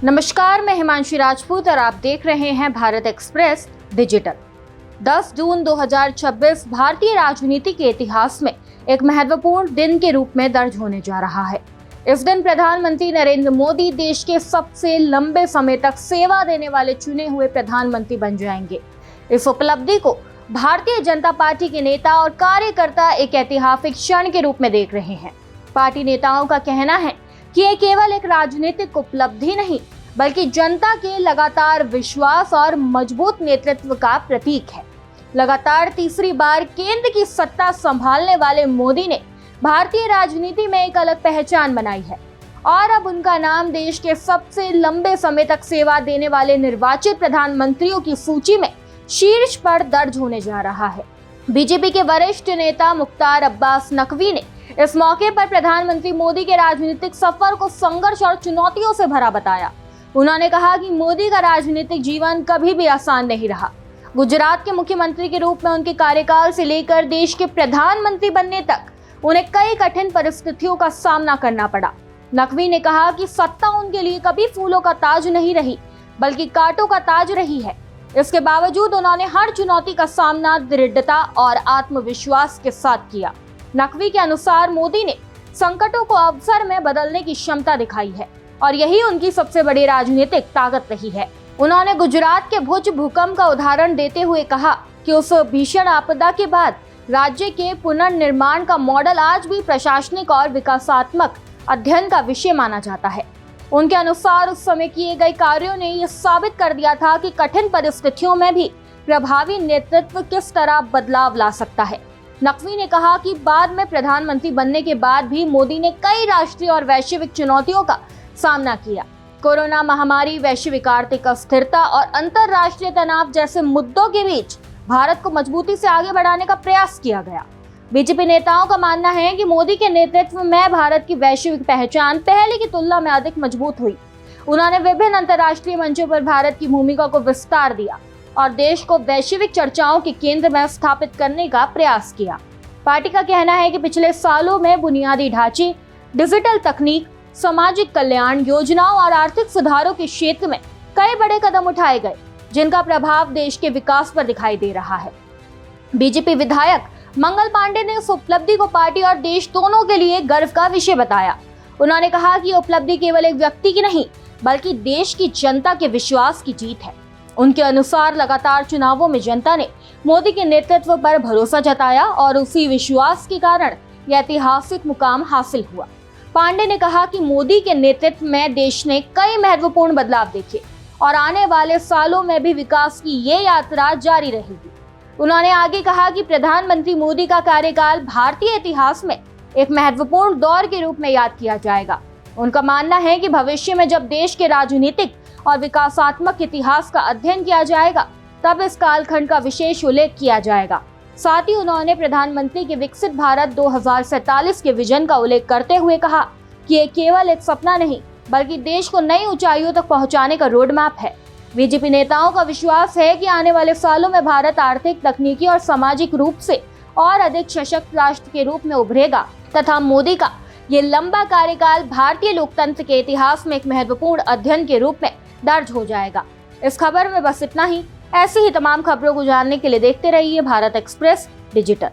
नमस्कार, मैं हिमांशी राजपूत और आप देख रहे हैं भारत एक्सप्रेस डिजिटल। 10 जून 2026 भारतीय राजनीति के इतिहास में एक महत्वपूर्ण दिन के रूप में दर्ज होने जा रहा है। इस दिन प्रधानमंत्री नरेंद्र मोदी देश के सबसे लंबे समय तक सेवा देने वाले चुने हुए प्रधानमंत्री बन जाएंगे। इस उपलब्धि को भारतीय जनता पार्टी के नेता और कार्यकर्ता एक ऐतिहासिक क्षण के रूप में देख रहे हैं। पार्टी नेताओं का कहना है कि ये केवल एक राजनीतिक उपलब्धि नहीं, बल्कि जनता के लगातार विश्वास और मजबूत नेतृत्व का प्रतीक है। लगातार तीसरी बार केंद्र की सत्ता संभालने वाले मोदी ने भारतीय राजनीति में एक अलग पहचान बनाई है और अब उनका नाम देश के सबसे लंबे समय तक सेवा देने वाले निर्वाचित प्रधानमंत्रियों की सूची में शीर्ष पर दर्ज होने जा रहा है। बीजेपी के वरिष्ठ नेता मुख्तार अब्बास नकवी ने इस मौके पर प्रधानमंत्री मोदी के राजनीतिक सफर को संघर्ष और चुनौतियों से भरा बताया। उन्होंने कहा कि मोदी का राजनीतिक जीवन कभी भी आसान नहीं रहा। गुजरात के मुख्यमंत्री के रूप में उनके कार्यकाल से लेकर देश के प्रधानमंत्री बनने तक उन्हें कई कठिन परिस्थितियों का सामना करना पड़ा। नकवी ने कहा कि सत्ता उनके लिए कभी फूलों का ताज नहीं रही, बल्कि कांटों का ताज रही है। इसके बावजूद उन्होंने हर चुनौती का सामना दृढ़ता और आत्मविश्वास के साथ किया। नकवी के अनुसार मोदी ने संकटों को अवसर में बदलने की क्षमता दिखाई है और यही उनकी सबसे बड़ी राजनीतिक ताकत रही है। उन्होंने गुजरात के भुज भूकंप का उदाहरण देते हुए कहा कि उस भीषण आपदा के बाद राज्य के पुनर्निर्माण का मॉडल आज भी प्रशासनिक और विकासात्मक अध्ययन का विषय माना जाता है। उनके अनुसार उस समय किए गए कार्यों ने यह साबित कर दिया था कि कठिन परिस्थितियों में भी प्रभावी नेतृत्व किस तरह बदलाव ला सकता है। नकवी ने कहा कि बाद में प्रधानमंत्री बनने के बाद भी मोदी ने कई राष्ट्रीय और वैश्विक चुनौतियों का सामना किया। कोरोना महामारी, वैश्विक आर्थिक अस्थिरता और अंतर्राष्ट्रीय तनाव जैसे मुद्दों के बीच भारत को मजबूती से आगे बढ़ाने का प्रयास किया गया। बीजेपी नेताओं का मानना है कि मोदी के नेतृत्व में भारत की वैश्विक पहचान पहले की तुलना में अधिक मजबूत हुई। उन्होंने विभिन्न अंतर्राष्ट्रीय मंचों पर भारत की भूमिका को विस्तार दिया और देश को वैश्विक चर्चाओं के केंद्र में स्थापित करने का प्रयास किया। पार्टी का कहना है कि पिछले सालों में बुनियादी ढांचे, डिजिटल तकनीक, सामाजिक कल्याण योजनाओं और आर्थिक सुधारों के क्षेत्र में कई बड़े कदम उठाए गए, जिनका प्रभाव देश के विकास पर दिखाई दे रहा है। बीजेपी विधायक मंगल पांडे ने इस उपलब्धि को पार्टी और देश दोनों के लिए गर्व का विषय बताया। उन्होंने कहा कि उपलब्धि केवल एक व्यक्ति की नहीं, बल्कि देश की जनता के विश्वास की जीत है। उनके अनुसार लगातार चुनावों में जनता ने मोदी के नेतृत्व पर भरोसा जताया और उसी विश्वास के कारण यह ऐतिहासिक मुकाम हासिल हुआ। पांडे ने कहा कि मोदी के नेतृत्व में देश ने कई महत्वपूर्ण बदलाव देखे और आने वाले सालों में भी विकास की ये यात्रा जारी रहेगी। उन्होंने आगे कहा कि प्रधानमंत्री मोदी का कार्यकाल भारतीय इतिहास में एक महत्वपूर्ण दौर के रूप में याद किया जाएगा। उनका मानना है कि भविष्य में जब देश के राजनीतिक और विकासात्मक इतिहास का अध्ययन किया जाएगा, तब इस कालखंड का विशेष उल्लेख किया जाएगा। साथ ही उन्होंने प्रधानमंत्री के विकसित भारत 2047 के विजन का उल्लेख करते हुए कहा कि ये केवल एक सपना नहीं, बल्कि देश को नई ऊंचाइयों तक पहुंचाने का रोड मैप है। बीजेपी नेताओं का विश्वास है कि आने वाले सालों में भारत आर्थिक, तकनीकी और सामाजिक रूप से और अधिक सशक्त राष्ट्र के रूप में उभरेगा तथा मोदी का ये लंबा कार्यकाल भारतीय लोकतंत्र के इतिहास में एक महत्वपूर्ण अध्ययन के रूप में दर्ज हो जाएगा। इस खबर में बस इतना ही। ऐसी ही तमाम खबरों को जानने के लिए देखते रहिए भारत एक्सप्रेस डिजिटल।